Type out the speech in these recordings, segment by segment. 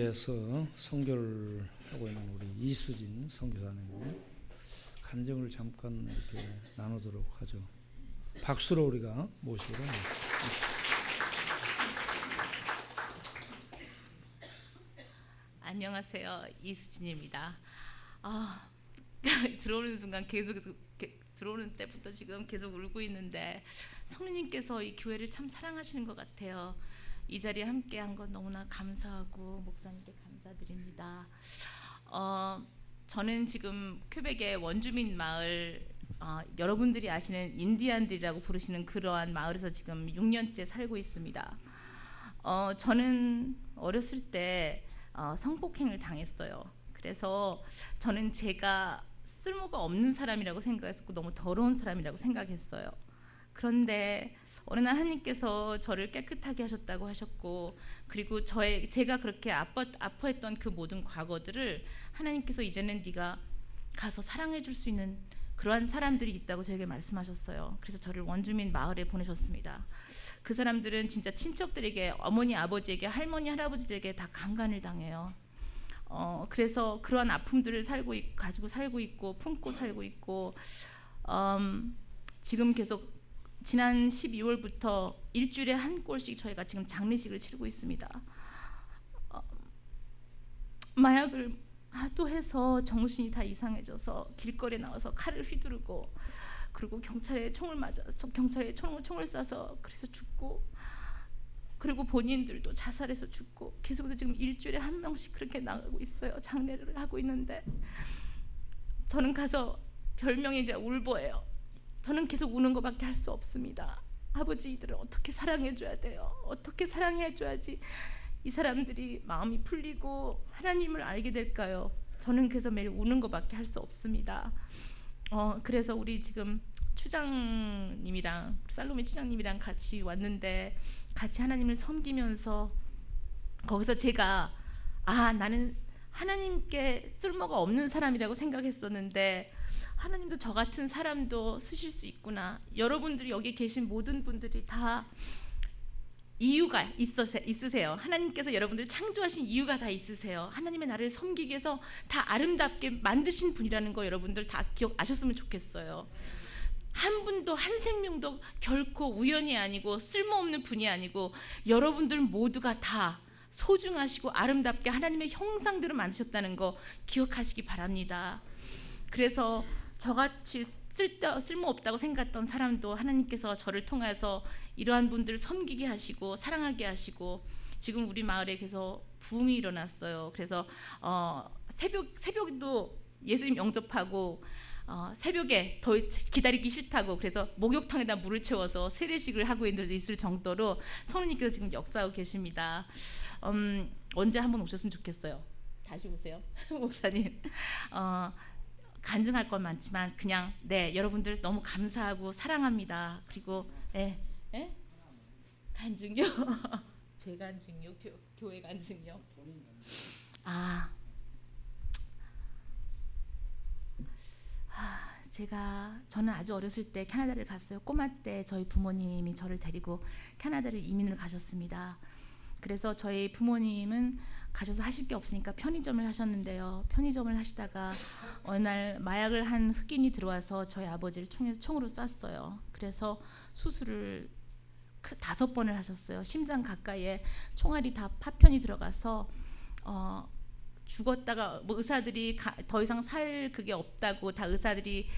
교회에서 선교를 하고 있는 우리 이수진 선교사님 간증을 잠깐 이렇게 나누도록 하죠. 박수로 우리가 모시도록 하겠습니다. 안녕하세요, 이수진입니다. 들어오는 순간 계속해서 들어오는 때부터 지금 계속 울고 있는데 성령님께서 이 교회를 참 사랑하시는 것 같아요. 이 자리에 함께한 건 너무나 감사하고 목사님께 감사드립니다. 저는 지금 퀘벡의 원주민 마을, 여러분들이 아시는 인디안들이라고 부르시는 그러한 마을에서 지금 6년째 살고 있습니다. 저는 어렸을 때 성폭행을 당했어요. 그래서 저는 제가 쓸모가 없는 사람이라고 생각했었고 너무 더러운 사람이라고 생각했어요. 그런데 어느 날 하나님께서 저를 깨끗하게 하셨다고 하셨고, 그리고 제가 그렇게 아파했던 그 모든 과거들을 하나님께서 이제는 네가 가서 사랑해 줄 수 있는 그러한 사람들이 있다고 저에게 말씀하셨어요. 그래서 저를 원주민 마을에 보내셨습니다. 그 사람들은 진짜 친척들에게, 어머니 아버지에게, 할머니 할아버지들에게 다 강간을 당해요. 그래서 그러한 아픔들을 가지고 살고 있고 품고 살고 있고, 지금 계속 지난 12월부터 일주일에 한 꼴씩 저희가 지금 장례식을 치르고 있습니다. 마약을 하도 해서 정신이 다 이상해져서 길거리에 나와서 칼을 휘두르고, 그리고 경찰에 총을 쏴서 그래서 죽고, 그리고 본인들도 자살해서 죽고, 계속해서 지금 일주일에 한 명씩 그렇게 나가고 있어요. 장례를 하고 있는데 저는 가서 별명이 이제 울보예요. 저는 계속 우는 것밖에 할 수 없습니다. 아버지, 이들을 어떻게 사랑해줘야 돼요? 어떻게 사랑해줘야지 이 사람들이 마음이 풀리고 하나님을 알게 될까요? 저는 그래서 매일 우는 것밖에 할 수 없습니다. 그래서 우리 지금 추장님이랑, 살로메 추장님이랑 같이 왔는데, 같이 하나님을 섬기면서 거기서 제가 나는 하나님께 쓸모가 없는 사람이라고 생각했었는데 하나님도 저 같은 사람도 쓰실 수 있구나. 여러분들이 여기 계신 모든 분들이 다 이유가 있으세요. 하나님께서 여러분들을 창조하신 이유가 다 있으세요. 하나님의 나를 섬기기 위해서 다 아름답게 만드신 분이라는 거 여러분들 다 기억하셨으면 좋겠어요. 한 분도, 한 생명도 결코 우연이 아니고 쓸모없는 분이 아니고 여러분들 모두가 다 소중하시고 아름답게 하나님의 형상대로 만드셨다는 거 기억하시기 바랍니다. 그래서 저같이 쓸모없다고 생각했던 사람도 하나님께서 저를 통해서 이러한 분들을 섬기게 하시고 사랑하게 하시고, 지금 우리 마을에 계속 부흥이 일어났어요. 그래서 새벽도 예수님 영접하고, 새벽에 더 기다리기 싫다고 그래서 목욕탕에다 물을 채워서 세례식을 하고 있을 정도로 성령님께서 지금 역사하고 계십니다. 언제 한번 오셨으면 좋겠어요. 다시 오세요, 목사님. 간증할 건 많지만 그냥 여러분들 너무 감사하고 사랑합니다. 그리고 간증요? 제 간증요? 교회 간증요? 저는 아주 어렸을 때 캐나다를 갔어요. 꼬마 때 저희 부모님이 저를 데리고 캐나다를 이민을 가셨습니다. 그래서 저희 부모님은 가셔서 하실 게 없으니까 편의점을 하셨는데요. 편의점을 하시다가 어느 날 마약을 한 흑인이 들어와서 저희 아버지를 총으로 쐈어요. 그래서 수술을 5번을 하셨어요. 심장 가까이에 총알이 다 파편이 들어가서 죽었다가 의사들이 더 이상 살 그게 없다고 다 의사들이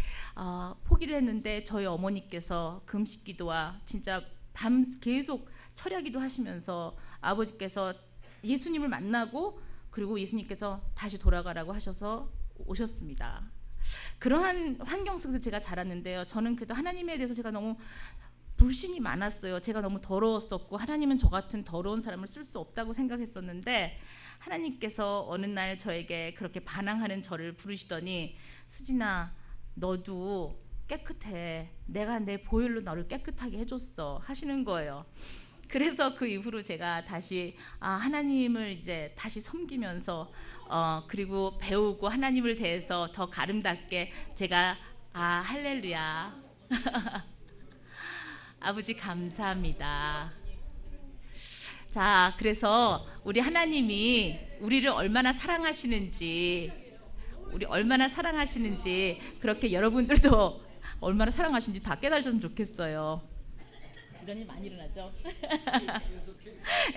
포기를 했는데, 저희 어머니께서 금식기도와 진짜 밤 계속 철야기도 하시면서 아버지께서 예수님을 만나고, 그리고 예수님께서 다시 돌아가라고 하셔서 오셨습니다. 그러한 환경 속에서 제가 자랐는데요. 저는 그래도 하나님에 대해서 제가 너무 불신이 많았어요. 제가 너무 더러웠었고 하나님은 저 같은 더러운 사람을 쓸 수 없다고 생각했었는데, 하나님께서 어느 날 저에게 그렇게 반항하는 저를 부르시더니, 수진아, 너도 깨끗해. 내가 내 보혈로 너를 깨끗하게 해줬어 하시는 거예요. 그래서 그 이후로 제가 다시 하나님을 이제 다시 섬기면서 그리고 배우고 하나님을 대해서 더 아름답게 제가 할렐루야. 아버지 감사합니다. 자, 그래서 우리 하나님이 우리를 얼마나 사랑하시는지, 그렇게 여러분들도 얼마나 사랑하시는지 다 깨달으셨으면 좋겠어요. 이런 일 많이 일어나죠.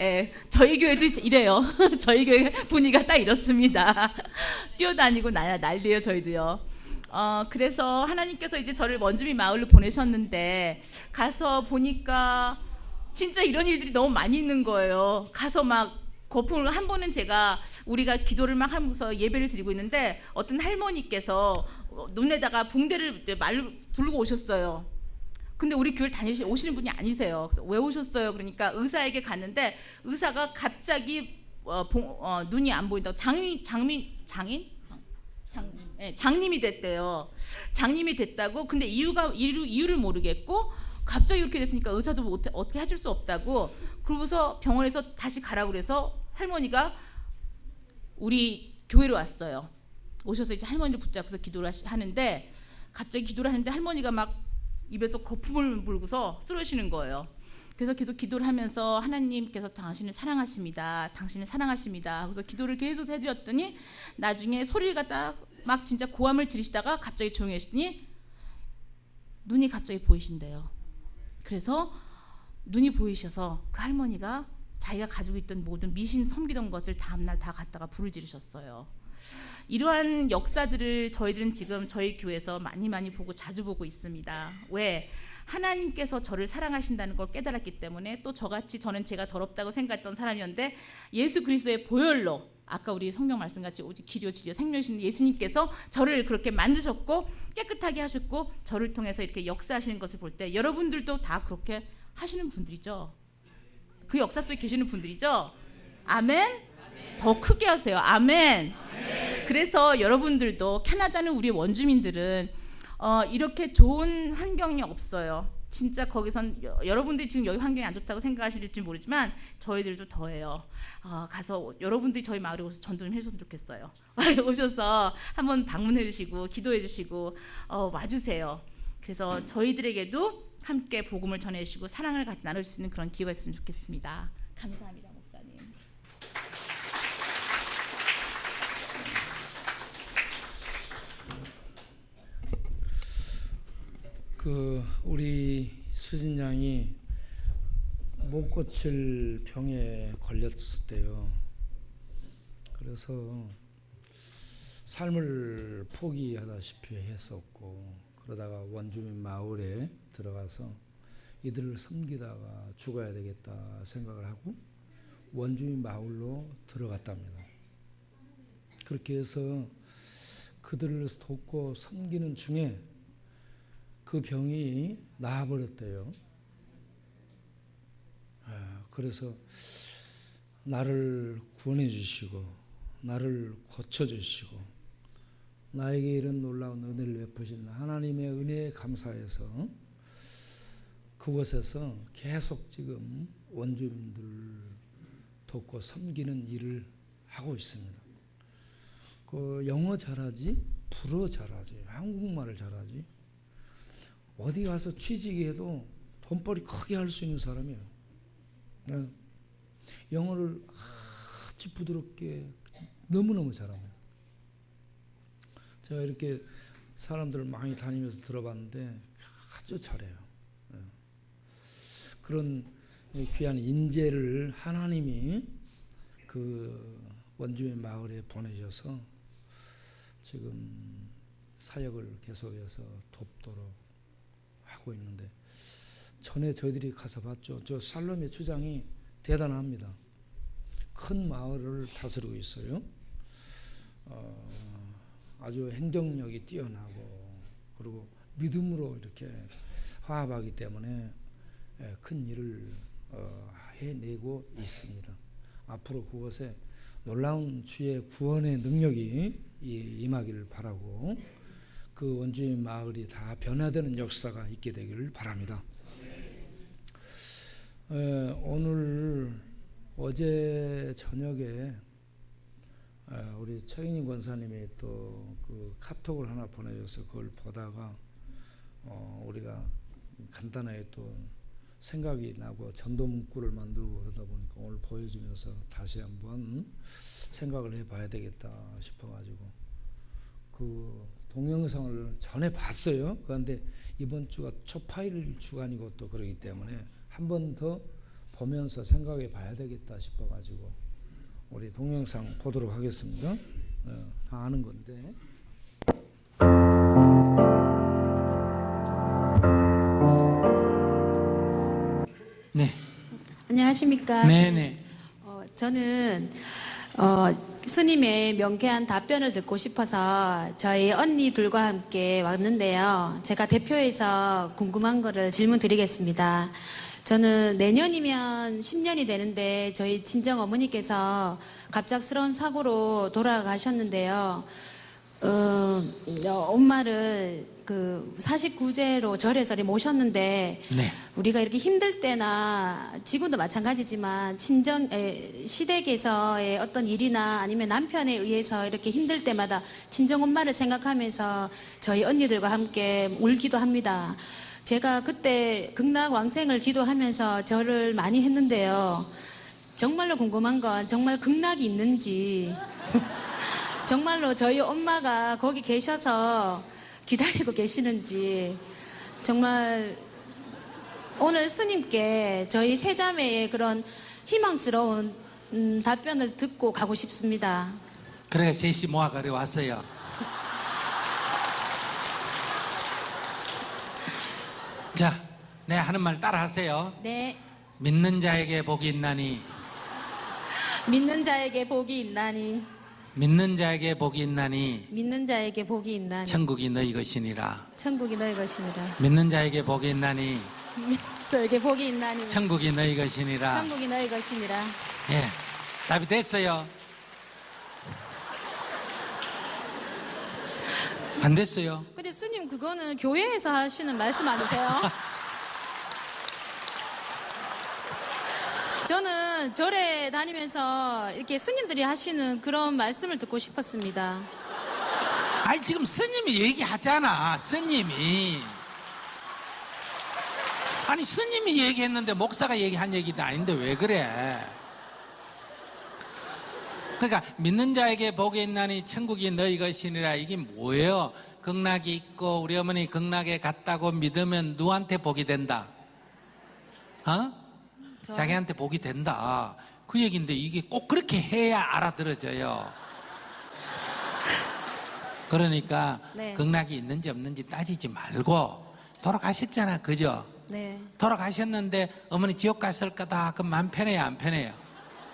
예, 저희 교회도 이래요. 저희 교회 분위기가 딱 이렇습니다. 뛰어다니고 난리예요, 저희도요. 그래서 하나님께서 이제 저를 원주민 마을로 보내셨는데 가서 보니까 진짜 이런 일들이 너무 많이 있는 거예요. 가서 막 거품을 한 번은 우리가 기도를 막 하면서 예배를 드리고 있는데 어떤 할머니께서 눈에다가 붕대를 말로 두르고 오셨어요. 근데 우리 교회를 오시는 분이 아니세요. 그래서 왜 오셨어요? 그러니까 의사에게 갔는데 의사가 갑자기 눈이 안 보인다고 장님이 됐대요. 장님이 됐다고. 근데 이유를 모르겠고 갑자기 이렇게 됐으니까 의사도 어떻게 해줄 수 없다고. 그러고서 병원에서 다시 가라고 그래서 할머니가 우리 교회로 왔어요. 오셔서 이제 할머니를 붙잡고서 기도를 하는데 갑자기 기도를 하는데 할머니가 막 입에서 거품을 불고서 쓰러지는 거예요. 그래서 계속 기도를 하면서 하나님께서 당신을 사랑하십니다. 그래서 기도를 계속 해드렸더니 나중에 소리를 갖다 막 진짜 고함을 지르시다가 갑자기 조용해지더니 눈이 갑자기 보이신대요. 그래서 눈이 보이셔서 그 할머니가 자기가 가지고 있던 모든 미신 섬기던 것을 다음날 다 갖다가 불을 지르셨어요. 이러한 역사들을 저희들은 지금 저희 교회에서 많이 보고 자주 보고 있습니다. 왜? 하나님께서 저를 사랑하신다는 걸 깨달았기 때문에 또 저는 제가 더럽다고 생각했던 사람이었는데 예수 그리스도의 보혈로 아까 우리 성경 말씀같이 오직 기료 진리요 생명이신 예수님께서 저를 그렇게 만드셨고 깨끗하게 하셨고 저를 통해서 이렇게 역사하시는 것을 볼 때 여러분들도 다 그렇게 하시는 분들이죠. 그 역사 속에 계시는 분들이죠. 아멘. 더 크게 하세요. 아멘. 그래서 여러분들도 캐나다는 우리 원주민들은 이렇게 좋은 환경이 없어요. 진짜 거기선 여러분들이 지금 여기 환경이 안 좋다고 생각하실지 모르지만 저희들도 더해요. 가서 여러분들이 저희 마을에 오셔서 전도 좀 해주셨으면 좋겠어요. 오셔서 한번 방문해 주시고 기도해 주시고 와주세요. 그래서 저희들에게도 함께 복음을 전해 주시고 사랑을 같이 나눌 수 있는 그런 기회가 있으면 좋겠습니다. 감사합니다, 목사님. 우리 수진 양이 못 고칠 병에 걸렸을 때요. 그래서 삶을 포기하다시피 했었고 그러다가 원주민 마을에 들어가서 이들을 섬기다가 죽어야 되겠다 생각을 하고 원주민 마을로 들어갔답니다. 그렇게 해서 그들을 돕고 섬기는 중에 그 병이 나아버렸대요. 그래서 나를 구원해 주시고 나를 고쳐주시고 나에게 이런 놀라운 은혜를 베푸신 하나님의 은혜에 감사해서 그곳에서 계속 지금 원주민들 돕고 섬기는 일을 하고 있습니다. 영어 잘하지, 불어 잘하지, 한국말을 잘하지, 어디 가서 취직해도 돈벌이 크게 할 수 있는 사람이에요. 영어를 아주 부드럽게 너무너무 잘합니다. 제가 이렇게 사람들을 많이 다니면서 들어봤는데 아주 잘해요. 그런 귀한 인재를 하나님이 그 원주민 마을에 보내셔서 지금 사역을 계속해서 돕도록 하고 있는데 전에 저희들이 가서 봤죠. 저 살로메 주장이 대단합니다. 큰 마을을 다스리고 있어요. 아주 행정력이 뛰어나고 그리고 믿음으로 이렇게 화합하기 때문에 큰 일을 해내고 있습니다. 앞으로 그곳에 놀라운 주의 구원의 능력이 임하기를 바라고 그 원주민 마을이 다 변화되는 역사가 있게 되기를 바랍니다. 어제 저녁에 우리 최인희 권사님이 또 그 카톡을 하나 보내줘서 그걸 보다가 우리가 간단하게 또 생각이 나고 전도 문구를 만들고 그러다 보니까 오늘 보여주면서 다시 한번 생각을 해봐야 되겠다 싶어가지고 그 동영상을 전에 봤어요. 그런데 이번 주가 초파일 주간이고 또 그러기 때문에 한 번 더 보면서 생각해 봐야 되겠다 싶어가지고 우리 동영상 보도록 하겠습니다. 다 아는 건데. 네. 안녕하십니까? 네네. 저는 스님의 명쾌한 답변을 듣고 싶어서 저희 언니들과 함께 왔는데요. 제가 대표해서 궁금한 거를 질문 드리겠습니다. 저는 내년이면 10년이 되는데 저희 친정 어머니께서 갑작스러운 사고로 돌아가셨는데요. 엄마를 그 49제로 절에서 모셨는데 네. 우리가 이렇게 힘들 때나 지금도 마찬가지지만 시댁에서의 어떤 일이나 아니면 남편에 의해서 이렇게 힘들 때마다 친정 엄마를 생각하면서 저희 언니들과 함께 울기도 합니다. 제가 그때 극락왕생을 기도하면서 절을 많이 했는데요. 정말로 궁금한 건 정말 극락이 있는지 정말로 저희 엄마가 거기 계셔서 기다리고 계시는지 정말 오늘 스님께 저희 세자매의 그런 희망스러운 답변을 듣고 가고 싶습니다. 그래 셋이 모아가리 왔어요. 자, 내 하는 말 따라하세요. 네, 믿는 자에게 복이 있나니, 믿는 자에게 복이 있나니, 믿는 자에게 복이 있나니, 믿는 자에게 복이 있나니, 천국이 너희 것이니라. 천국이 너희 것이니라. 믿는 자에게 복이 있나니, 저에게 복이 있나니, 천국이 너희 것이니라. 천국이 너희 것이니라. 예, 답이 됐어요. 안 됐어요. 근데 스님 그거는 교회에서 하시는 말씀 아니세요? 저는 절에 다니면서 이렇게 스님들이 하시는 그런 말씀을 듣고 싶었습니다. 아니 지금 스님이 얘기하잖아. 스님이. 아니 스님이 얘기했는데 목사가 얘기한 얘기도 아닌데 왜 그래? 그러니까 믿는 자에게 복이 있나니 천국이 너희 것이니라. 이게 뭐예요? 극락이 있고 우리 어머니 극락에 갔다고 믿으면 누구한테 복이 된다? 어? 자기한테 복이 된다. 그 얘기인데 이게 꼭 그렇게 해야 알아들어져요. 그러니까 네. 극락이 있는지 없는지 따지지 말고 돌아가셨잖아. 그죠? 네, 돌아가셨는데 어머니 지옥 갔을 거다. 그럼 마음 편해요? 안 편해요?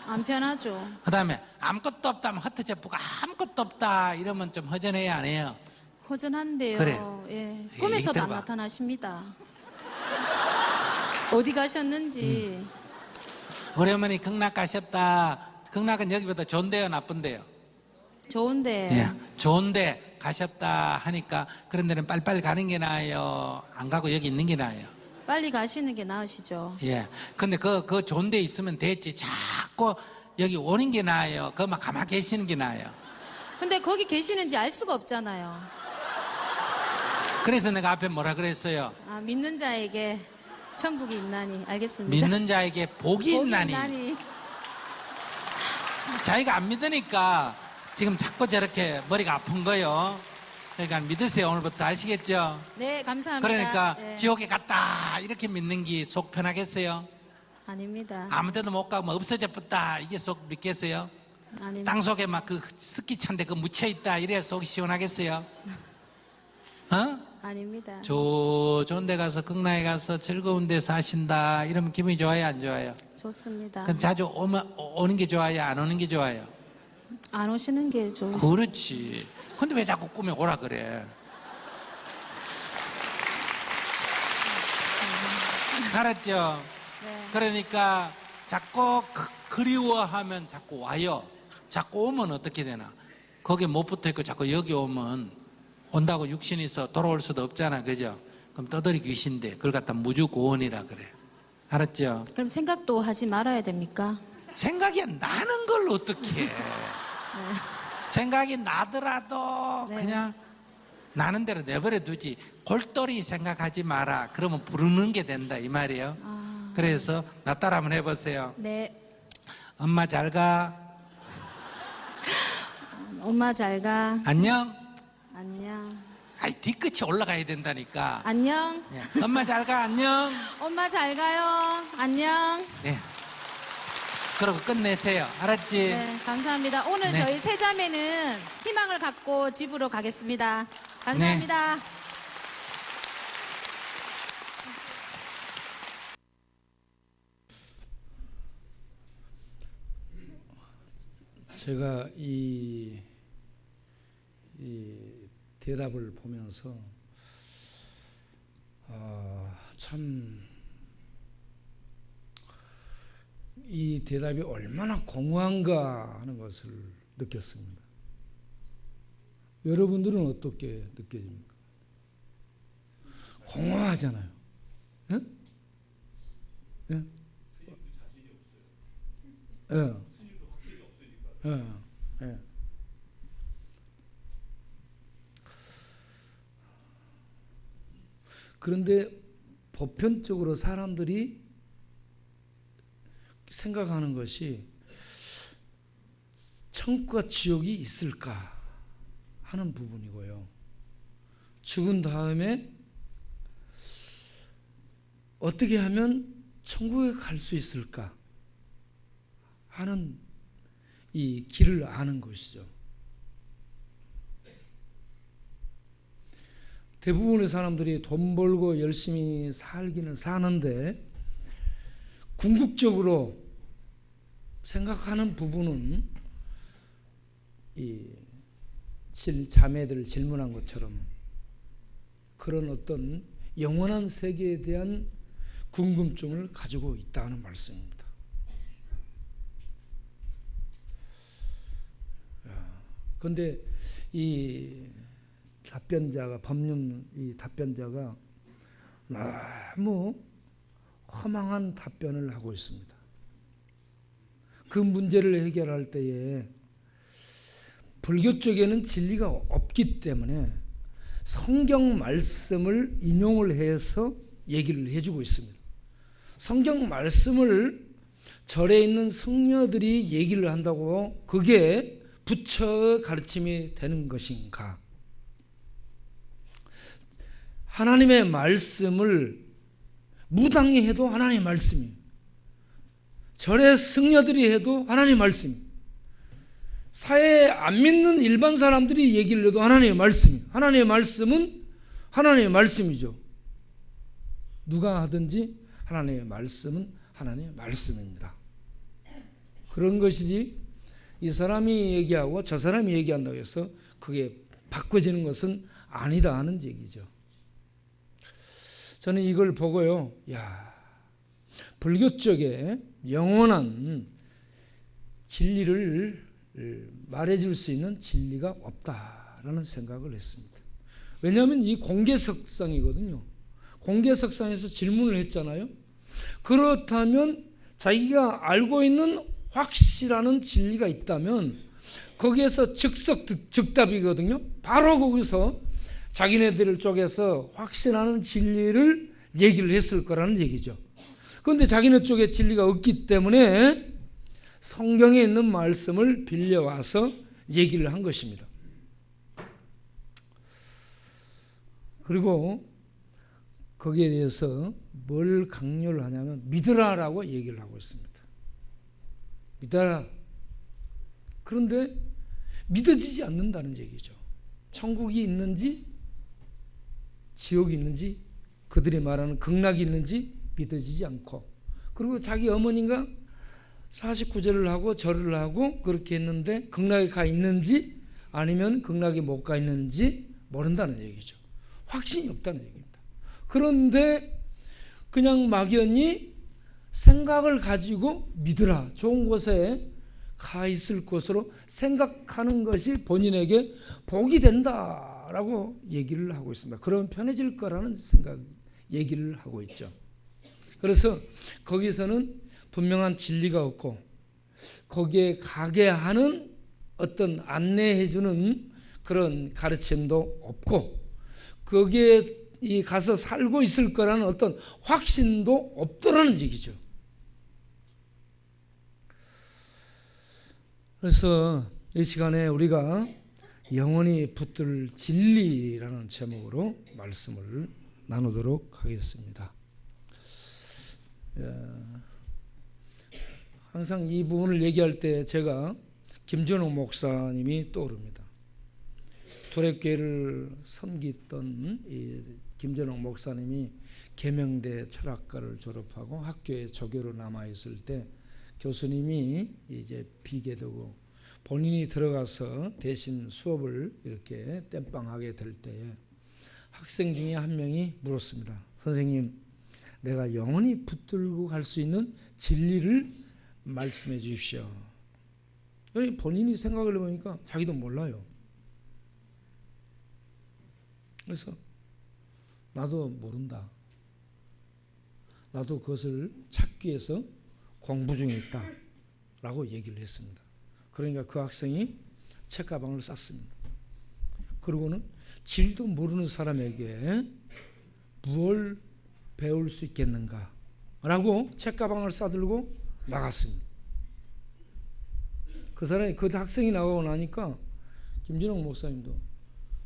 안 편하죠. 그 다음에 아무것도 없다면 흩어져보고 아무것도 없다 이러면 좀 허전해요? 안 해요? 허전한데요. 그래. 예, 얘기 꿈에서도 안 들어봐. 나타나십니다. 어디 가셨는지. 우리 어머니 극락 가셨다. 극락은 여기보다 좋은데요? 나쁜데요? 좋은데. 예, 좋은데 가셨다 하니까 그런 데는 빨리빨리 가는 게 나아요? 안 가고 여기 있는 게 나아요? 빨리 가시는 게 나으시죠. 예. 근데 그 좋은 데 있으면 됐지. 자꾸 여기 오는 게 나아요? 그만 가만히 계시는 게 나아요? 근데 거기 계시는지 알 수가 없잖아요. 그래서 내가 앞에 뭐라 그랬어요? 아, 믿는 자에게 천국이 있나니. 알겠습니다. 믿는 자에게 복이 있나니. 자기가 안 믿으니까 지금 자꾸 저렇게 머리가 아픈 거요. 그러니까 믿으세요. 오늘부터 아시겠죠? 네, 감사합니다. 그러니까 네. 지옥에 갔다 이렇게 믿는 게 속 편하겠어요? 아닙니다. 아무 데도 못 가고 뭐 없어져 붙다 이게 속 믿겠어요? 아닙니다. 땅 속에 막 그 스키 찬데 그 묻혀 있다 이래야 속이 시원하겠어요? 어? 아닙니다. 좋은 데 가서 극락에 가서 즐거운 데 사신다 이러면 기분이 좋아요? 안 좋아요? 좋습니다. 그럼 자주 오는 게 좋아요? 안 오는 게 좋아요? 안 오시는 게 좋으시죠. 그렇지. 근데 왜 자꾸 꿈에 오라 그래? 알았죠? 네. 그러니까 자꾸 그리워하면 자꾸 와요. 자꾸 오면 어떻게 되나? 거기에 못 붙어 있고 자꾸 여기 오면 온다고 육신에서 돌아올 수도 없잖아. 그죠? 그럼 떠돌이 귀신데 그걸 갖다 무주고원이라 그래. 알았죠? 그럼 생각도 하지 말아야 됩니까? 생각이 나는 걸 어떻게 해? 생각이 나더라도 네. 그냥 나는 대로 내버려 두지. 골똘히 생각하지 마라. 그러면 부르는 게 된다 이 말이에요. 아, 그래서 나 따라 한번 해보세요. 네. 엄마 잘 가. 엄마 잘 가. 안녕. 안녕. 아이, 뒤끝이 올라가야 된다니까. 안녕. 예. 엄마 잘 가. 안녕. 엄마 잘 가요. 안녕. 네. 그러고 끝내세요. 알았지? 네, 감사합니다. 오늘 네. 저희 세 자매는 희망을 갖고 집으로 가겠습니다. 감사합니다. 제가 이 대답을 보면서 참 이 대답이 얼마나 공허한가 하는 것을 느꼈습니다. 여러분들은 어떻게 느껴집니까? 공허하잖아요. 예? 예? 예. 예. 그런데 보편적으로 사람들이 생각하는 것이 천국과 지옥이 있을까 하는 부분이고요. 죽은 다음에 어떻게 하면 천국에 갈 수 있을까 하는 이 길을 아는 것이죠. 대부분의 사람들이 돈 벌고 열심히 살기는 사는데 궁극적으로 생각하는 부분은 이 자매들 질문한 것처럼 그런 어떤 영원한 세계에 대한 궁금증을 가지고 있다는 말씀입니다. 그런데 이 답변자가 법륜 이 답변자가 너무 허망한 답변을 하고 있습니다. 그 문제를 해결할 때에 불교 쪽에는 진리가 없기 때문에 성경 말씀을 인용을 해서 얘기를 해주고 있습니다. 성경 말씀을 절에 있는 성녀들이 얘기를 한다고 그게 부처의 가르침이 되는 것인가? 하나님의 말씀을 무당이 해도 하나님의 말씀이에요. 절의 승려들이 해도 하나님의 말씀이에요. 사회에 안 믿는 일반 사람들이 얘기를 해도 하나님의 말씀이에요. 하나님의 말씀은 하나님의 말씀이죠. 누가 하든지 하나님의 말씀은 하나님의 말씀입니다. 그런 것이지 이 사람이 얘기하고 저 사람이 얘기한다고 해서 그게 바꿔지는 것은 아니다 하는 얘기죠. 저는 이걸 보고요, 불교 쪽에 영원한 진리를 말해줄 수 있는 진리가 없다라는 생각을 했습니다. 왜냐하면 이 공개석상이거든요. 공개석상에서 질문을 했잖아요. 그렇다면 자기가 알고 있는 확실한 진리가 있다면 거기에서 즉답이거든요. 바로 거기서 자기네들 쪽에서 확신하는 진리를 얘기를 했을 거라는 얘기죠. 그런데 자기네 쪽에 진리가 없기 때문에 성경에 있는 말씀을 빌려와서 얘기를 한 것입니다. 그리고 거기에 대해서 뭘 강요를 하냐면 믿으라라고 얘기를 하고 있습니다. 믿어라. 그런데 믿어지지 않는다는 얘기죠. 천국이 있는지 지옥이 있는지 그들이 말하는 극락이 있는지 믿어지지 않고, 그리고 자기 어머니가 49절을 하고 절을 하고 그렇게 했는데 극락에 가 있는지 아니면 극락에 못 가 있는지 모른다는 얘기죠. 확신이 없다는 얘기입니다. 그런데 그냥 막연히 생각을 가지고 믿으라, 좋은 곳에 가 있을 것으로 생각하는 것이 본인에게 복이 된다라고 얘기를 하고 있습니다. 그러면 편해질 거라는 생각 얘기를 하고 있죠. 그래서 거기서는 분명한 진리가 없고 거기에 가게 하는 어떤 안내해 주는 그런 가르침도 없고 거기에 이 가서 살고 있을 거라는 어떤 확신도 없더라는 얘기죠. 그래서 이 시간에 우리가 영원히 붙들 진리라는 제목으로 말씀을 나누도록 하겠습니다. 항상 이 부분을 얘기할 때 제가 김준호 목사님이 떠오릅니다. 도래교회를 섬기던 이 김준호 목사님이 계명대 철학과를 졸업하고 학교에 조교로 남아있을 때 교수님이 이제 비게 되고 본인이 들어가서 대신 수업을 이렇게 땜빵하게 될 때에 학생 중에 한 명이 물었습니다. 선생님, 내가 영원히 붙들고 갈 수 있는 진리를 말씀해 주십시오. 본인이 생각을 해보니까 자기도 몰라요. 그래서 나도 모른다. 나도 그것을 찾기 위해서 공부 중에 있다 라고 얘기를 했습니다. 그러니까 그 학생이 책가방을 쌌습니다. 그리고는 질도 모르는 사람에게 무엇을 배울 수 있겠는가 라고 책가방을 싸들고 나갔습니다. 그 사람이, 그 학생이 나가고 나니까 김진홍 목사님도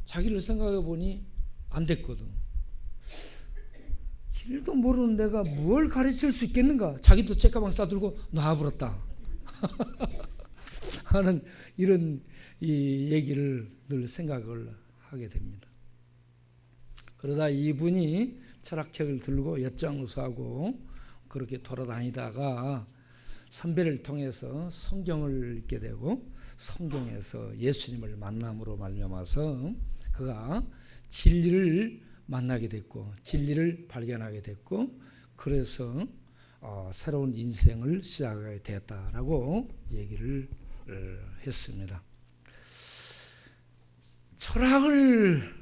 자기를 생각해 보니 안 됐거든. 길도 모르는 내가 뭘 가르칠 수 있겠는가? 자기도 책가방 싸들고 나와버렸다 하는 이런 이 얘기를 늘 생각을 하게 됩니다. 그러다 이분이 철학책을 들고 엿장수하고 그렇게 돌아다니다가 선배를 통해서 성경을 읽게 되고 성경에서 예수님을 만남으로 말미암아서 그가 진리를 만나게 됐고 진리를 발견하게 됐고 그래서 새로운 인생을 시작하게 되었다라고 얘기를 했습니다. 철학을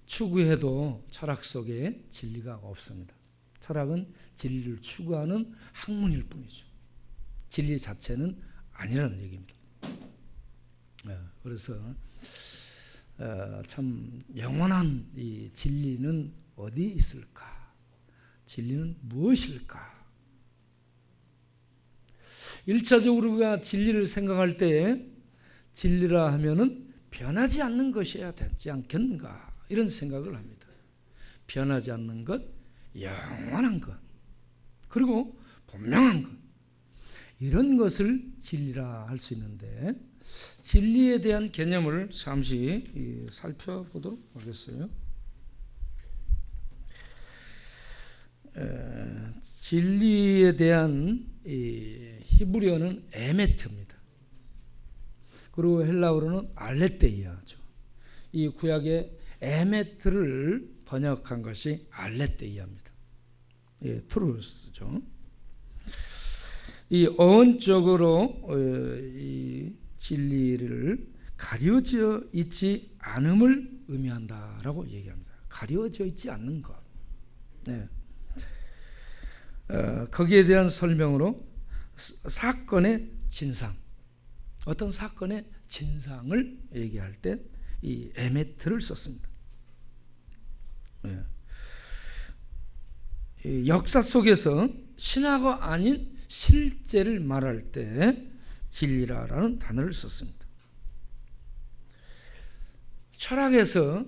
추구해도 철학 속에 진리가 없습니다. 철학은 진리를 추구하는 학문일 뿐이죠. 진리 자체는 아니라는 얘기입니다. 그래서 참 영원한 이 진리는 어디 있을까? 진리는 무엇일까? 1차적으로 우리가 진리를 생각할 때 진리라 하면은 변하지 않는 것이어야 되지 않겠는가 이런 생각을 합니다. 변하지 않는 것, 영원한 것, 그리고 분명한 것, 이런 것을 진리라 할 수 있는데 진리에 대한 개념을 잠시 살펴보도록 하겠어요. 진리에 대한 히브리어는 에메트입니다. 그리고 헬라어로는 알레테이아죠. 이 구약의 에메트를 번역한 것이 알레테이아입니다. 트루스죠. 이 어원적으로 이 진리를 가려져 있지 않음을 의미한다라고 얘기합니다. 가려져 있지 않는 것. 거기에 대한 설명으로 사건의 진상, 어떤 사건의 진상을 얘기할 때 이 에메트를 썼습니다. 역사 속에서 신화가 아닌 실제를 말할 때 진리라는 단어를 썼습니다. 철학에서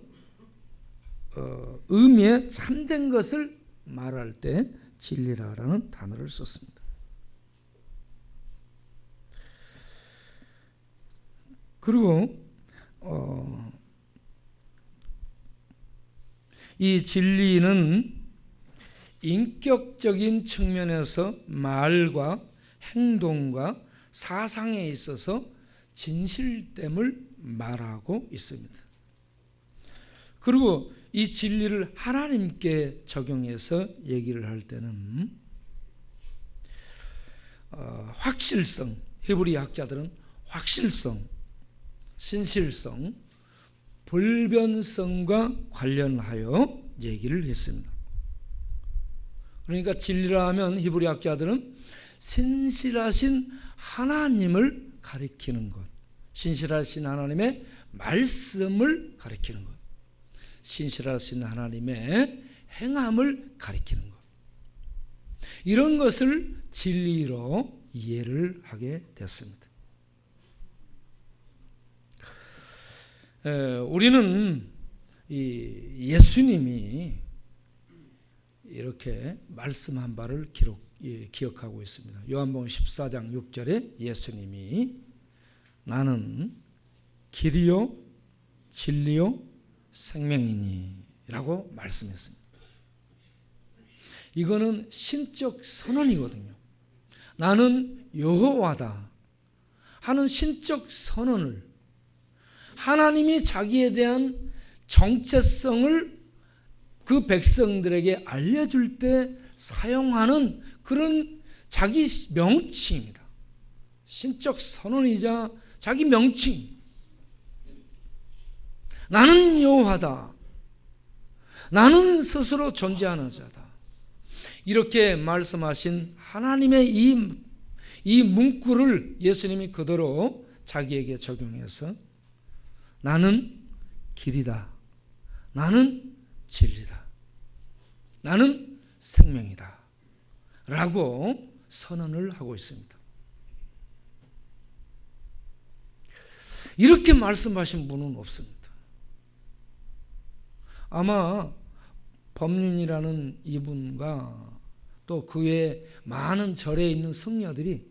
의미에 참된 것을 말할 때 진리라는 단어를 썼습니다. 그리고 이 진리는 인격적인 측면에서 말과 행동과 사상에 있어서 진실됨을 말하고 있습니다. 그리고 이 진리를 하나님께 적용해서 얘기를 할 때는 확실성, 히브리 학자들은 확실성, 신실성, 불변성과 관련하여 얘기를 했습니다. 그러니까 진리라 하면 히브리 학자들은 신실하신 하나님을 가리키는 것, 신실하신 하나님의 말씀을 가리키는 것, 신실하신 하나님의 행함을 가리키는 것. 이런 것을 진리로 이해를 하게 됐습니다. 우리는 예수님이 이렇게 말씀한 바를 기억하고 있습니다. 요한복음 14장 6절에 예수님이 나는 길이요 진리요 생명이니 라고 말씀했습니다. 이거는 신적 선언이거든요. 나는 여호와다 하는 신적 선언을, 하나님이 자기에 대한 정체성을 그 백성들에게 알려줄 때 사용하는 그런 자기 명칭입니다. 신적 선언이자 자기 명칭. 나는 여호와다. 나는 스스로 존재하는 자다. 이렇게 말씀하신 하나님의 이 문구를 예수님이 그대로 자기에게 적용해서 나는 길이다. 나는 진리다. 나는 생명이다. 라고 선언을 하고 있습니다. 이렇게 말씀하신 분은 없습니다. 아마 법륜이라는 이분과 또 그의 많은 절에 있는 성녀들이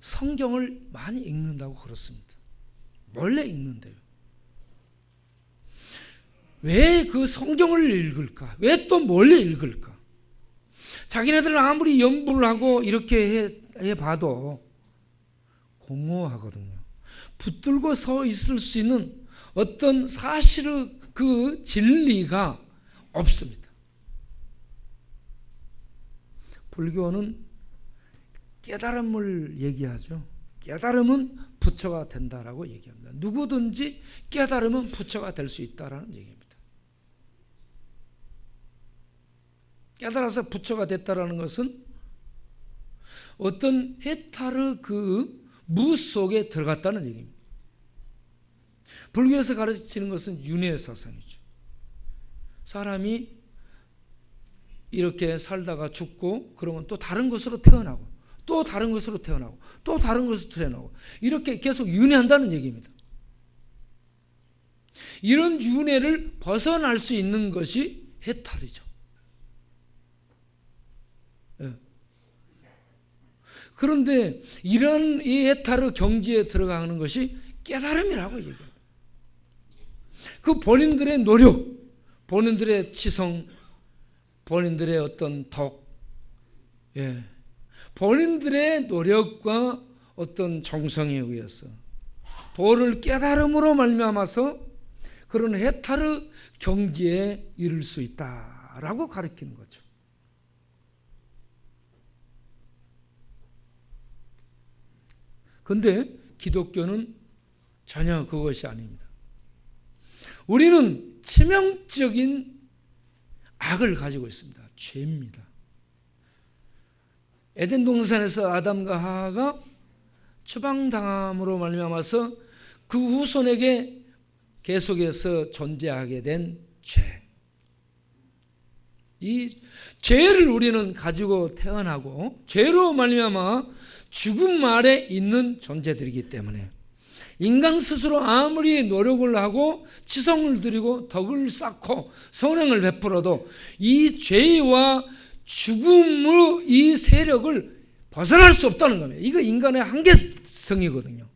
성경을 많이 읽는다고 그렇습니다. 원래 읽는데요. 왜 그 성경을 읽을까? 왜 또 멀리 읽을까? 자기네들 아무리 연구를 하고 이렇게 해봐도 공허하거든요. 붙들고 서 있을 수 있는 어떤 사실의 그 진리가 없습니다. 불교는 깨달음을 얘기하죠. 깨달음은 부처가 된다라고 얘기합니다. 누구든지 깨달으면 부처가 될 수 있다라는 얘기입니다. 깨달아서 부처가 됐다라는 것은 어떤 해탈의 그 무 속에 들어갔다는 얘기입니다. 불교에서 가르치는 것은 윤회 사상이죠. 사람이 이렇게 살다가 죽고 그러면 또 다른 것으로 태어나고 또 다른 것으로 태어나고 또 다른 것으로 태어나고 이렇게 계속 윤회한다는 얘기입니다. 이런 윤회를 벗어날 수 있는 것이 해탈이죠. 그런데 이런 이 해탈의 경지에 들어가는 것이 깨달음이라고 얘기합니다. 그 본인들의 노력, 본인들의 치성, 본인들의 어떤 덕, 본인들의 노력과 어떤 정성에 의해서 도를 깨달음으로 말미암아서 그런 해탈의 경지에 이를 수 있다라고 가르치는 거죠. 그런데 기독교는 전혀 그것이 아닙니다. 우리는 치명적인 악을 가지고 있습니다. 죄입니다. 에덴 동산에서 아담과 하와가 추방당함으로 말미암아서 그 후손에게 계속해서 존재하게 된 죄. 이 죄를 우리는 가지고 태어나고 죄로 말미암아 죽음 아래 있는 존재들이기 때문에 인간 스스로 아무리 노력을 하고 치성을 들이고 덕을 쌓고 선행을 베풀어도 이 죄와 죽음의 이 세력을 벗어날 수 없다는 겁니다. 이거 인간의 한계성이거든요.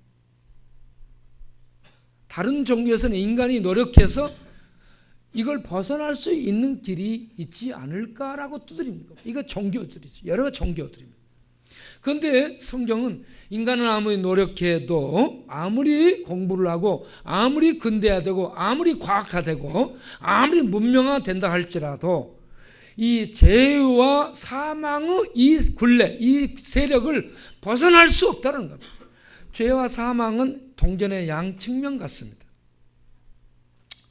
다른 종교에서는 인간이 노력해서 이걸 벗어날 수 있는 길이 있지 않을까라고 두드립니다. 이거 종교들이죠. 여러 종교들입니다. 그런데 성경은 인간은 아무리 노력해도 아무리 공부를 하고 아무리 근대화되고 아무리 과학화되고 아무리 문명화된다 할지라도 이 죄와 사망의 이 굴레, 이 세력을 벗어날 수 없다는 겁니다. 죄와 사망은 동전의 양측면 같습니다.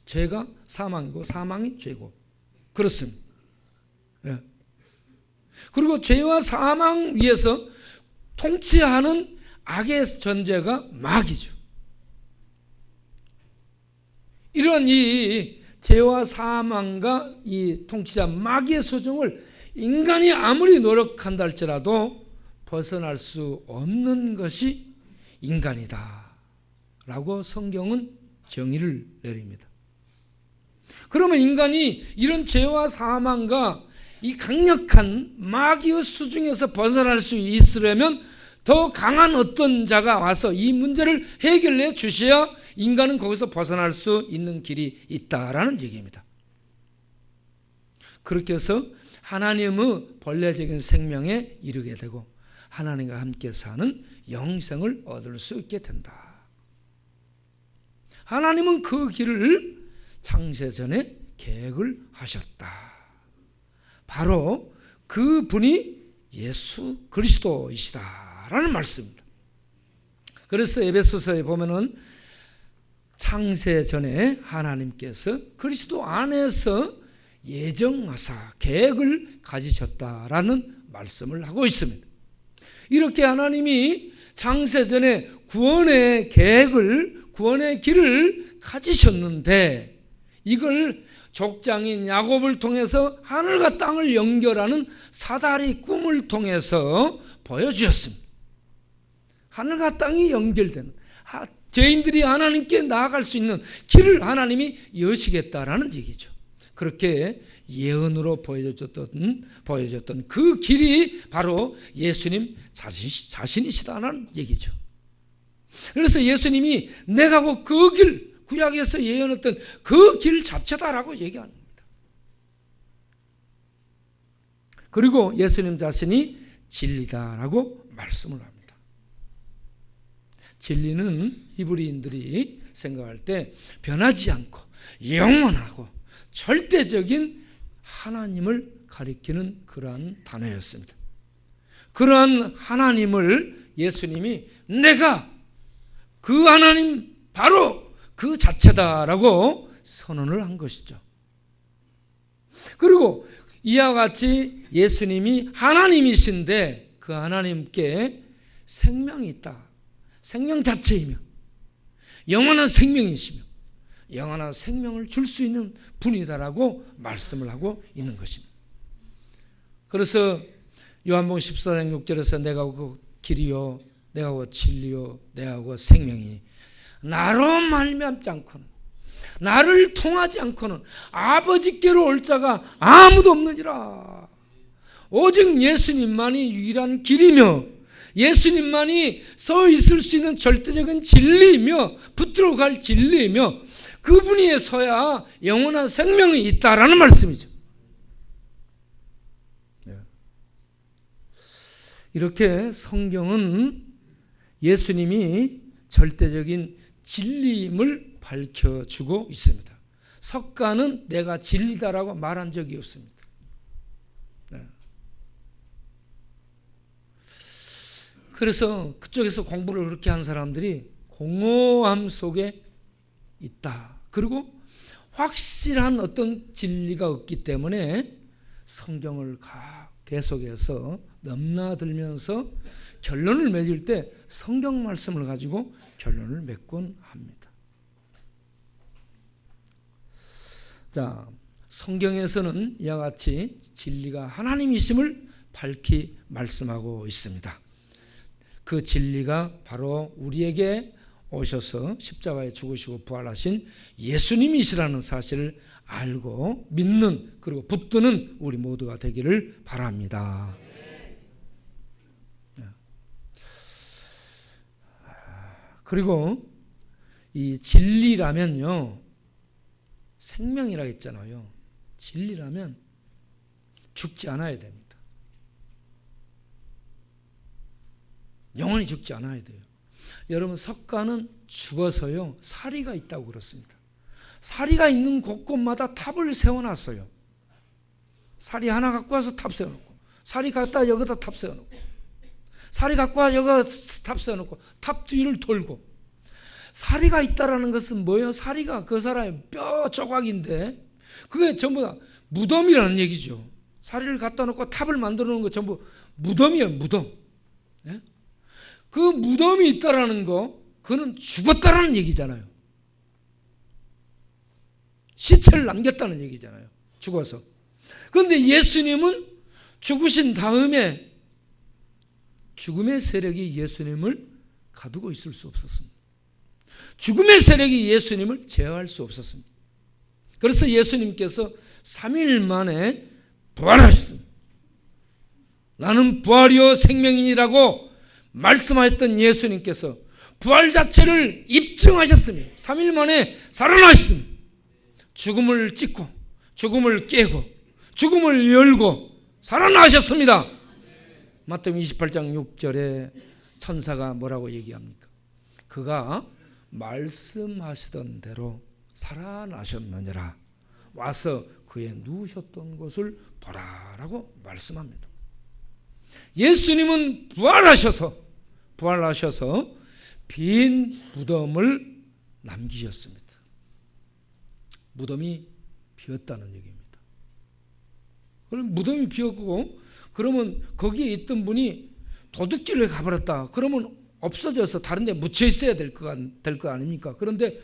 죄가 사망이고 사망이 죄고 그렇습니다. 그리고 죄와 사망 위에서 통치하는 악의 존재가 마귀죠. 이런 이 죄와 사망과 이 통치자 마귀의 수중을 인간이 아무리 노력한다 할지라도 벗어날 수 없는 것이 인간이다 라고 성경은 정의를 내립니다. 그러면 인간이 이런 죄와 사망과 이 강력한 마귀의 수중에서 벗어날 수 있으려면 더 강한 어떤 자가 와서 이 문제를 해결해 주셔야 인간은 거기서 벗어날 수 있는 길이 있다라는 얘기입니다. 그렇게 해서 하나님의 본래적인 생명에 이르게 되고 하나님과 함께 사는 영생을 얻을 수 있게 된다. 하나님은 그 길을 창세전에 계획을 하셨다. 바로 그 분이 예수 그리스도이시다라는 말씀입니다. 그래서 에베소서에 보면은 창세전에 하나님께서 그리스도 안에서 예정하사 계획을 가지셨다라는 말씀을 하고 있습니다. 이렇게 하나님이 창세전에 구원의 계획을, 구원의 길을 가지셨는데 이걸 족장인 야곱을 통해서 하늘과 땅을 연결하는 사다리 꿈을 통해서 보여주셨습니다. 하늘과 땅이 연결되는, 죄인들이 하나님께 나아갈 수 있는 길을 하나님이 여시겠다라는 얘기죠. 그렇게 예언으로 보여줬던 그 길이 바로 예수님 자신이시다는 얘기죠. 그래서 예수님이 내가 곧 그 길, 구약에서 예언했던 그 길 자체다라고 얘기하는 겁니다. 그리고 예수님 자신이 진리다라고 말씀을 합니다. 진리는 히브리인들이 생각할 때 변하지 않고 영원하고 절대적인 하나님을 가리키는 그러한 단어였습니다. 그러한 하나님을 예수님이 내가 그 하나님 바로 그 자체다라고 선언을 한 것이죠. 그리고 이와 같이 예수님이 하나님이신데 그 하나님께 생명이 있다. 생명 자체이며 영원한 생명이시며 영원한 생명을 줄 수 있는 분이다라고 말씀을 하고 있는 것입니다. 그래서 요한복음 14장 6절에서 내가 그 길이요 내가 그 진리요 내가 그 생명이니 나로 말미암지 않고는 나를 통하지 않고는 아버지께로 올 자가 아무도 없느니라. 오직 예수님만이 유일한 길이며 예수님만이 서 있을 수 있는 절대적인 진리이며 붙들어 갈 진리이며 그분이 서야 영원한 생명이 있다라는 말씀이죠. 이렇게 성경은 예수님이 절대적인 진리임을 밝혀주고 있습니다. 석가는 내가 진리다라고 말한 적이 없습니다. 그래서 그쪽에서 공부를 그렇게 한 사람들이 공허함 속에 있다. 그리고 확실한 어떤 진리가 없기 때문에 성경을 계속해서 넘나들면서 결론을 맺을 때 성경 말씀을 가지고 결론을 맺곤 합니다. 자, 성경에서는 이와 같이 진리가 하나님이심을 밝히 말씀하고 있습니다. 그 진리가 바로 우리에게 오셔서 십자가에 죽으시고 부활하신 예수님이시라는 사실을 알고 믿는 그리고 붙드는 우리 모두가 되기를 바랍니다. 그리고 이 진리라면요 생명이라 했잖아요. 진리라면 죽지 않아야 됩니다. 영원히 죽지 않아야 돼요. 여러분 석가는 죽어서요 사리가 있다고 그렇습니다. 사리가 있는 곳곳마다 탑을 세워놨어요. 사리 하나 갖고 와서 탑 세워놓고 사리 갖다 여기다 탑 세워놓고 사리 갖고 와 여기다 탑 세워놓고 탑 뒤를 돌고 사리가 있다라는 것은 뭐예요? 사리가 그 사람의 뼈 조각인데 그게 전부 다 무덤이라는 얘기죠. 사리를 갖다 놓고 탑을 만들어 놓은 거 전부 무덤이에요. 무덤. 예? 그 무덤이 있다라는 거 그는 죽었다라는 얘기잖아요. 시체를 남겼다는 얘기잖아요. 죽어서. 그런데 예수님은 죽으신 다음에 죽음의 세력이 예수님을 가두고 있을 수 없었습니다. 죽음의 세력이 예수님을 제어할 수 없었습니다. 그래서 예수님께서 3일 만에 부활하셨습니다. 나는 부활이요 생명이라고 말씀하셨던 예수님께서 부활 자체를 입증하셨습니다. 3일 만에 살아나셨습니다. 죽음을 찢고 죽음을 깨고 죽음을 열고 살아나셨습니다. 마태복음 28장 6절에 천사가 뭐라고 얘기합니까? 그가 말씀하시던 대로 살아나셨느니라. 와서 그의 누우셨던 곳을 보라라고 말씀합니다. 예수님은 부활하셔서 빈 무덤을 남기셨습니다. 무덤이 비었다는 얘기입니다. 그럼 무덤이 비었고 그러면 거기에 있던 분이 도둑질을 가버렸다. 그러면 없어져서 다른 데 묻혀 있어야 될 거 아닙니까? 그런데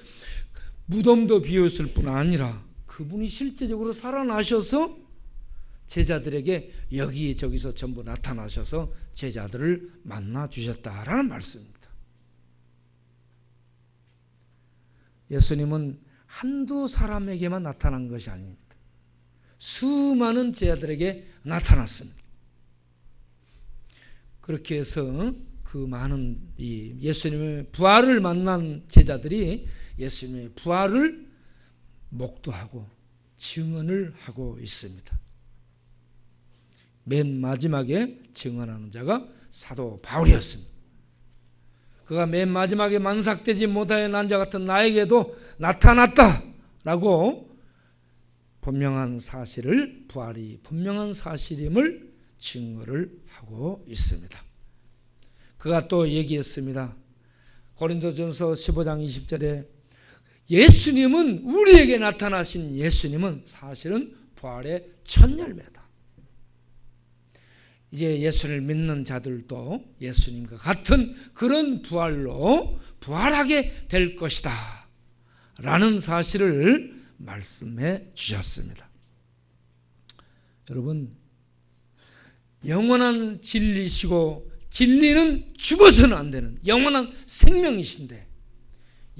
무덤도 비었을 뿐 아니라 그분이 실제적으로 살아나셔서 제자들에게 여기저기서 전부 나타나셔서 제자들을 만나 주셨다라는 말씀입니다. 예수님은 한두 사람에게만 나타난 것이 아닙니다. 수많은 제자들에게 나타났습니다. 그렇게 해서 그 많은 이 예수님의 부활을 만난 제자들이 예수님의 부활을 목도하고 증언을 하고 있습니다. 맨 마지막에 증언하는 자가 사도 바울이었습니다. 그가 맨 마지막에 만삭되지 못하여 난 자 같은 나에게도 나타났다라고 분명한 사실을, 부활이 분명한 사실임을 증거를 하고 있습니다. 그가 또 얘기했습니다. 고린도전서 15장 20절에 예수님은, 우리에게 나타나신 예수님은 사실은 부활의 첫 열매다. 이제 예수를 믿는 자들도 예수님과 같은 그런 부활로 부활하게 될 것이다 라는 사실을 말씀해 주셨습니다. 여러분, 영원한 진리시고 진리는 죽어서는 안 되는 영원한 생명이신데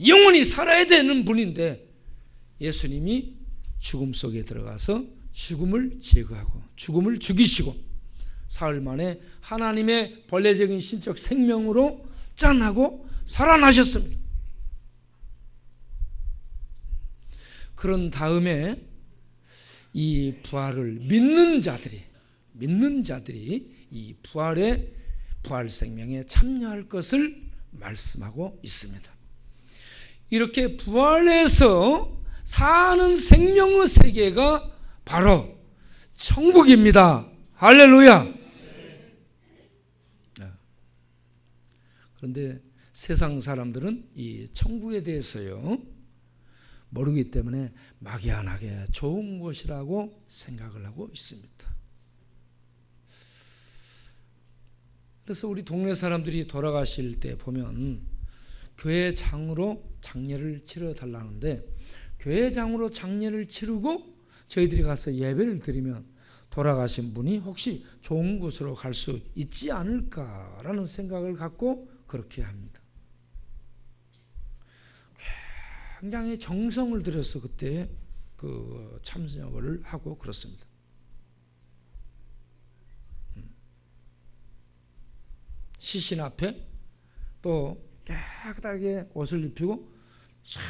영원히 살아야 되는 분인데 예수님이 죽음 속에 들어가서 죽음을 제거하고 죽음을 죽이시고 사흘 만에 하나님의 본래적인 신적 생명으로 짠하고 살아나셨습니다. 그런 다음에 이 부활을 믿는 자들이 이 부활 생명에 참여할 것을 말씀하고 있습니다. 이렇게 부활해서 사는 생명의 세계가 바로 천국입니다. 할렐루야. 그런데 세상 사람들은 이 천국에 대해서요 모르기 때문에 막연하게 좋은 곳이라고 생각을 하고 있습니다. 그래서 우리 동네 사람들이 돌아가실 때 보면 교회장으로 장례를 치러 달라는데 교회장으로 장례를 치르고 저희들이 가서 예배를 드리면 돌아가신 분이 혹시 좋은 곳으로 갈 수 있지 않을까라는 생각을 갖고 그렇게 합니다. 굉장히 정성을 들여서 그때 그 참석을 하고 그렇습니다. 시신 앞에 또 깨끗하게 옷을 입히고 참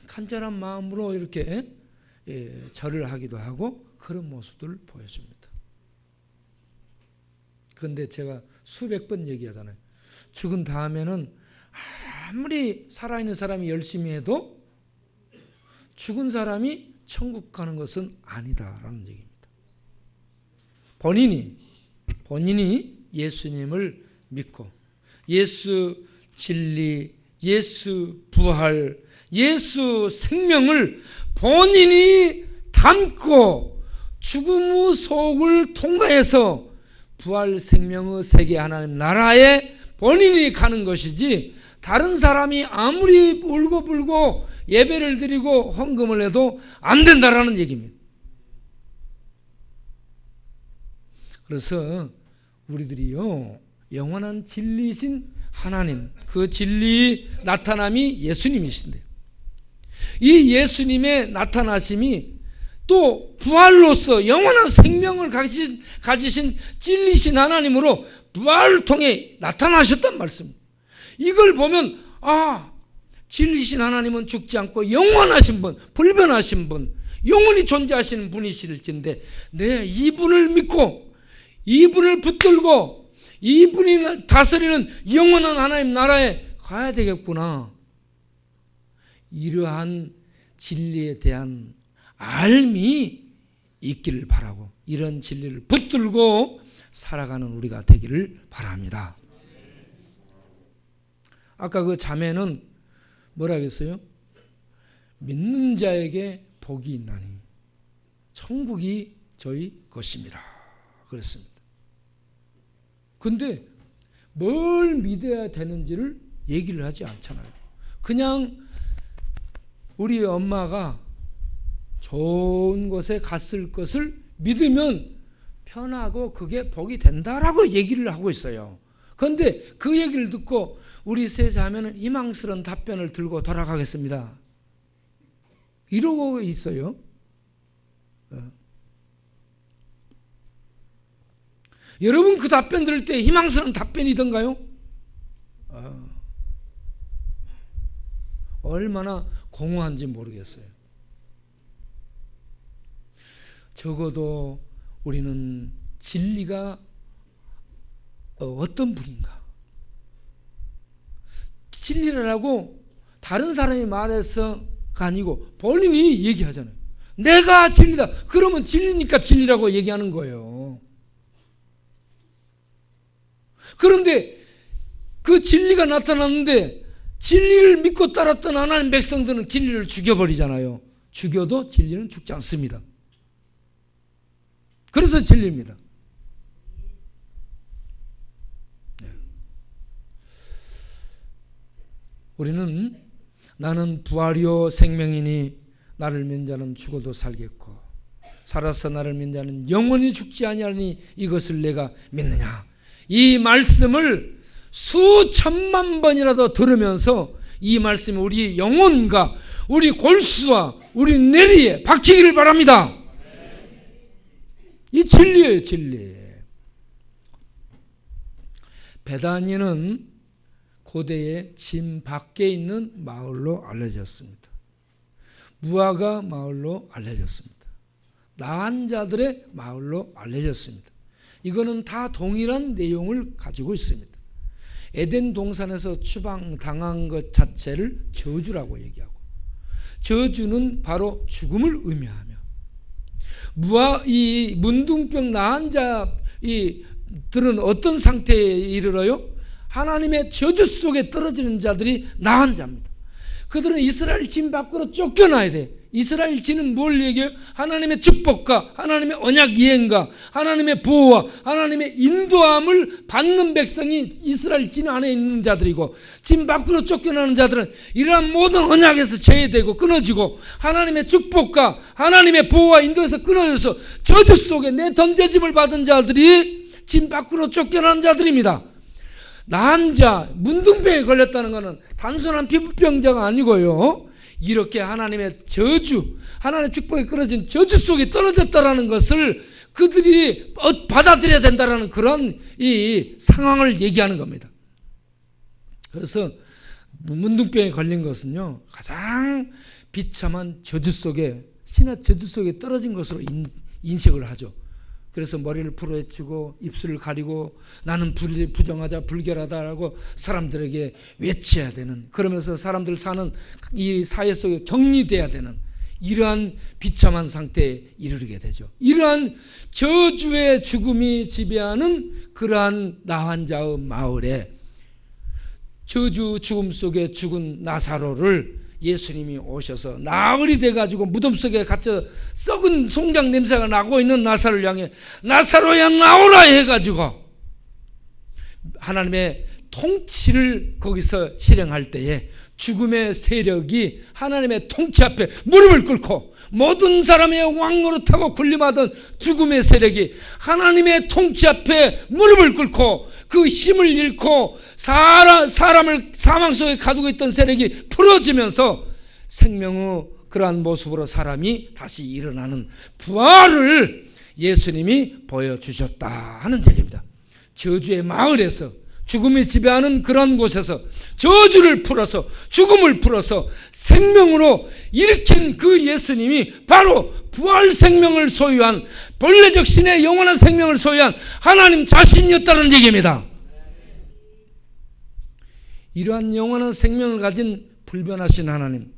간절한 마음으로 이렇게 절을 하기도 하고 그런 모습들을 보여줍니다. 그런데 제가 수백 번 얘기하잖아요. 죽은 다음에는 아무리 살아있는 사람이 열심히 해도 죽은 사람이 천국 가는 것은 아니다라는 얘기입니다. 본인이 예수님을 믿고 예수 진리, 예수 부활, 예수 생명을 본인이 담고 죽음의 속을 통과해서 부활 생명의 세계 하나님 나라에 본인이 가는 것이지 다른 사람이 아무리 울고불고 예배를 드리고 헌금을 해도 안 된다라는 얘기입니다. 그래서 우리들이요, 영원한 진리이신 하나님, 그 진리의 나타남이 예수님이신데, 이 예수님의 나타나심이 또 부활로서 영원한 생명을 가지신 진리신 하나님으로 부활을 통해 나타나셨단 말씀입니다. 이걸 보면 진리신 하나님은 죽지 않고 영원하신 분, 불변하신 분, 영원히 존재하시는 분이실진데 내 이분을 믿고 이분을 붙들고 이분이 다스리는 영원한 하나님 나라에 가야 되겠구나. 이러한 진리에 대한 알미 있기를 바라고, 이런 진리를 붙들고 살아가는 우리가 되기를 바랍니다. 아까 그 자매는 뭐라 했어요? 믿는 자에게 복이 있나니 천국이 저희 것입니다. 그랬습니다. 근데 뭘 믿어야 되는지를 얘기를 하지 않잖아요. 그냥 우리 엄마가 좋은 곳에 갔을 것을 믿으면 편하고 그게 복이 된다라고 얘기를 하고 있어요. 그런데 그 얘기를 듣고 우리 세 자매는 희망스러운 답변을 들고 돌아가겠습니다. 이러고 있어요. 여러분 그 답변 들을 때 희망스러운 답변이던가요? 얼마나 공허한지 모르겠어요. 적어도 우리는 진리가 어떤 분인가, 진리라고 다른 사람이 말해서가 아니고 본인이 얘기하잖아요. 내가 진리다. 그러면 진리니까 진리라고 얘기하는 거예요. 그런데 그 진리가 나타났는데 진리를 믿고 따랐던 하나님 백성들은 진리를 죽여버리잖아요. 죽여도 진리는 죽지 않습니다. 그래서 진리입니다. 우리는 나는 부활이요 생명이니 나를 믿는 자는 죽어도 살겠고 살아서 나를 믿는 자는 영원히 죽지 아니하니 이것을 내가 믿느냐. 이 말씀을 수천만 번이라도 들으면서 이 말씀이 우리 영혼과 우리 골수와 우리 뇌리에 박히기를 바랍니다. 이 진리예요, 진리. 베다니는 고대의 진 밖에 있는 마을로 알려졌습니다. 무화과 마을로 알려졌습니다. 나한 자들의 마을로 알려졌습니다. 이거는 다 동일한 내용을 가지고 있습니다. 에덴 동산에서 추방당한 것 자체를 저주라고 얘기하고, 저주는 바로 죽음을 의미하며, 이 문둥병 나한 자들은 어떤 상태에 이르러요? 하나님의 저주 속에 떨어지는 자들이 나한 자입니다. 그들은 이스라엘 진 밖으로 쫓겨나야 돼. 이스라엘 진은 뭘 얘기해요? 하나님의 축복과 하나님의 언약 이행과 하나님의 보호와 하나님의 인도함을 받는 백성이 이스라엘 진 안에 있는 자들이고, 진 밖으로 쫓겨나는 자들은 이러한 모든 언약에서 제외되고 끊어지고 하나님의 축복과 하나님의 보호와 인도에서 끊어져서 저주 속에 내 던져짐을 받은 자들이 진 밖으로 쫓겨나는 자들입니다. 나한 자, 문둥병에 걸렸다는 것은 단순한 피부병자가 아니고요, 이렇게 하나님의 저주, 하나님의 축복에 끊어진 저주 속에 떨어졌다라는 것을 그들이 받아들여야 된다라는 그런 이 상황을 얘기하는 겁니다. 그래서 문둥병에 걸린 것은요, 가장 비참한 저주 속에, 신의 저주 속에 떨어진 것으로 인식을 하죠. 그래서 머리를 풀어헤치고 입술을 가리고 나는 부정하자 불결하다라고 사람들에게 외쳐야 되는, 그러면서 사람들 사는 이 사회 속에 격리돼야 되는 이러한 비참한 상태에 이르게 되죠. 이러한 저주의 죽음이 지배하는 그러한 나한 자의 마을에 저주 죽음 속에 죽은 나사로를 예수님이 오셔서 나흘이 돼가지고 무덤 속에 갇혀 썩은 송장 냄새가 나고 있는 나사로를 향해 나사로야 나오라 해가지고 하나님의 통치를 거기서 실행할 때에 죽음의 세력이 하나님의 통치 앞에 무릎을 꿇고 모든 사람의 왕노릇하고 군림하던 죽음의 세력이 하나님의 통치 앞에 무릎을 꿇고 그 힘을 잃고 사람을 사망 속에 가두고 있던 세력이 풀어지면서 생명의 그러한 모습으로 사람이 다시 일어나는 부활을 예수님이 보여주셨다 하는 얘기입니다. 저주의 마을에서 죽음이 지배하는 그런 곳에서 저주를 풀어서 죽음을 풀어서 생명으로 일으킨 그 예수님이 바로 부활 생명을 소유한 본래적 신의 영원한 생명을 소유한 하나님 자신이었다는 얘기입니다. 이러한 영원한 생명을 가진 불변하신 하나님,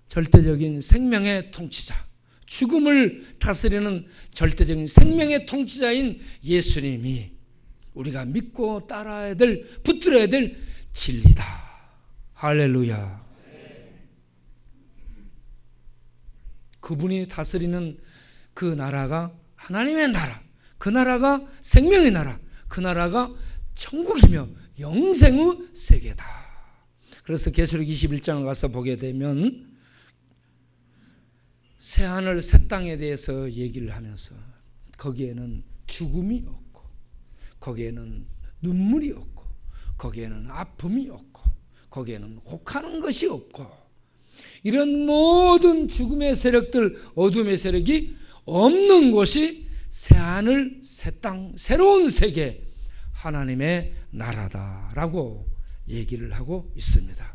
절대적인 생명의 통치자, 죽음을 다스리는 절대적인 생명의 통치자인 예수님이 우리가 믿고 따라야 될, 붙들어야 될 진리다. 할렐루야. 그분이 다스리는 그 나라가 하나님의 나라, 그 나라가 생명의 나라, 그 나라가 천국이며 영생의 세계다. 그래서 계시록 21장을 가서 보게 되면 새하늘 새 땅에 대해서 얘기를 하면서 거기에는 죽음이 없고 거기에는 눈물이 없고 거기에는 아픔이 없고 거기에는 혹하는 것이 없고 이런 모든 죽음의 세력들, 어둠의 세력이 없는 곳이 새하늘 새 땅, 새로운 세계, 하나님의 나라다라고 얘기를 하고 있습니다.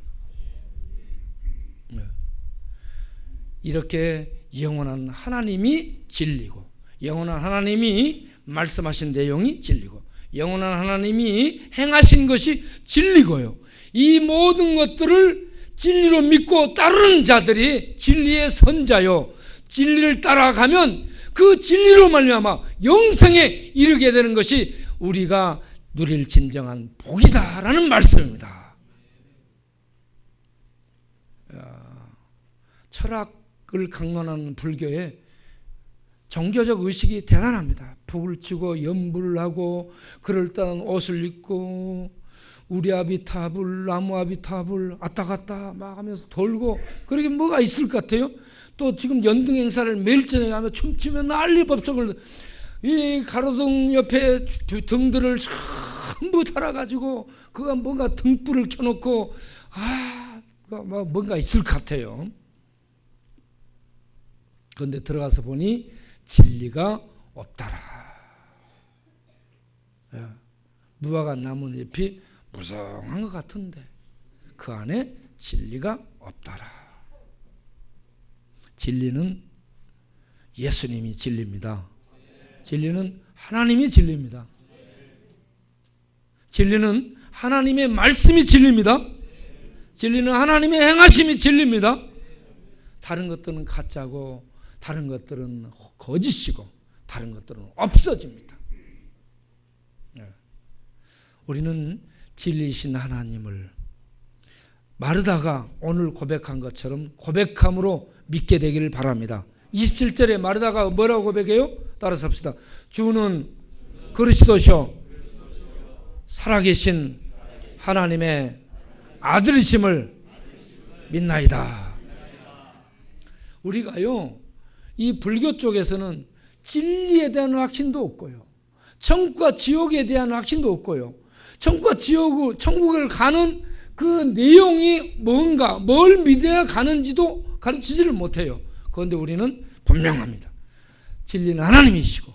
이렇게 영원한 하나님이 진리고, 영원한 하나님이 말씀하신 내용이 진리고, 영원한 하나님이 행하신 것이 진리고요. 이 모든 것들을 진리로 믿고 따르는 자들이 진리의 선자요, 진리를 따라가면 그 진리로 말미암아 영생에 이르게 되는 것이 우리가 누릴 진정한 복이다라는 말씀입니다. 철학을 강론하는 불교에 종교적 의식이 대단합니다. 북을 치고 연불을 하고 그럴듯한 옷을 입고 우리아비타불, 나무아비타불 왔다 갔다 막 하면서 돌고, 그러게 뭐가 있을 것 같아요? 또 지금 연등 행사를 매일 저녁에 하면 춤추면 난리 법석을, 이 가로등 옆에 등들을 전부 달아가지고 그가 뭔가 등불을 켜놓고 뭔가 있을 것 같아요. 그런데 들어가서 보니 진리가 없더라. 무화과 나뭇잎이 무성한 것 같은데 그 안에 진리가 없더라. 진리는 예수님이 진리입니다. 진리는 하나님이 진리입니다. 진리는 하나님의 말씀이 진리입니다. 진리는 하나님의 행하심이 진리입니다. 다른 것들은 가짜고 다른 것들은 거짓이고 다른 것들은 없어집니다. 우리는 진리이신 하나님을 마르다가 오늘 고백한 것처럼 고백함으로 믿게 되기를 바랍니다. 27절에 마르다가 뭐라고 고백해요? 따라서 합시다. 주는 그리스도시요 살아계신 하나님의 아들이심을 믿나이다. 우리가요, 이 불교 쪽에서는 진리에 대한 확신도 없고요, 천국과 지옥에 대한 확신도 없고요, 천국과 천국을 가는 그 내용이 뭔가, 뭘 믿어야 가는지도 가르치지를 못해요. 그런데 우리는 분명합니다. 진리는 하나님이시고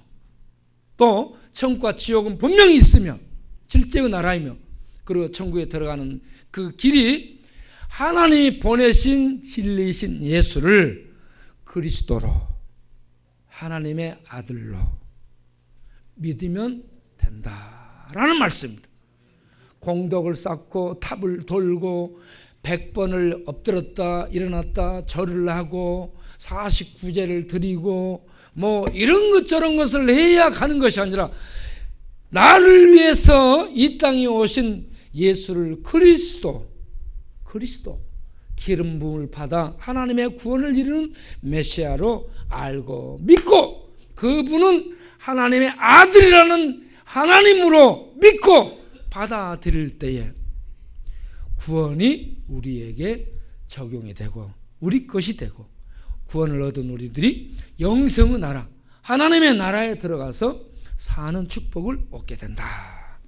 또 천국과 지옥은 분명히 있으며 실제의 나라이며, 그리고 천국에 들어가는 그 길이 하나님이 보내신 진리이신 예수를 그리스도로, 하나님의 아들로 믿으면 된다라는 말씀입니다. 공덕을 쌓고 탑을 돌고 100번을 엎드렸다 일어났다 절을 하고 49제를 드리고 뭐 이런 것 저런 것을 해야 가는 것이 아니라 나를 위해서 이 땅에 오신 예수를 그리스도 기름 부음을 받아 하나님의 구원을 이루는 메시아로 알고 믿고, 그분은 하나님의 아들이라는 하나님으로 믿고 받아들일 때에 구원이 우리에게 적용이 되고 우리 것이 되고 구원을 얻은 우리들이 영생의 나라, 하나님의 나라에 들어가서 사는 축복을 얻게 된다.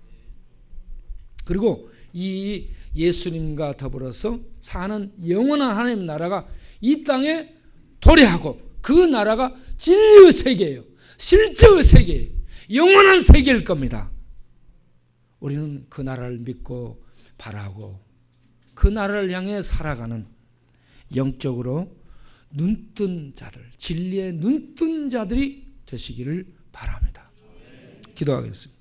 그리고 이 예수님과 더불어서 사는 영원한 하나님의 나라가 이 땅에 도래하고 그 나라가 진리의 세계예요. 실제의 세계예요. 영원한 세계일 겁니다. 우리는 그 나라를 믿고 바라고 그 나라를 향해 살아가는 영적으로 눈뜬 자들, 진리의 눈뜬 자들이 되시기를 바랍니다. 기도하겠습니다.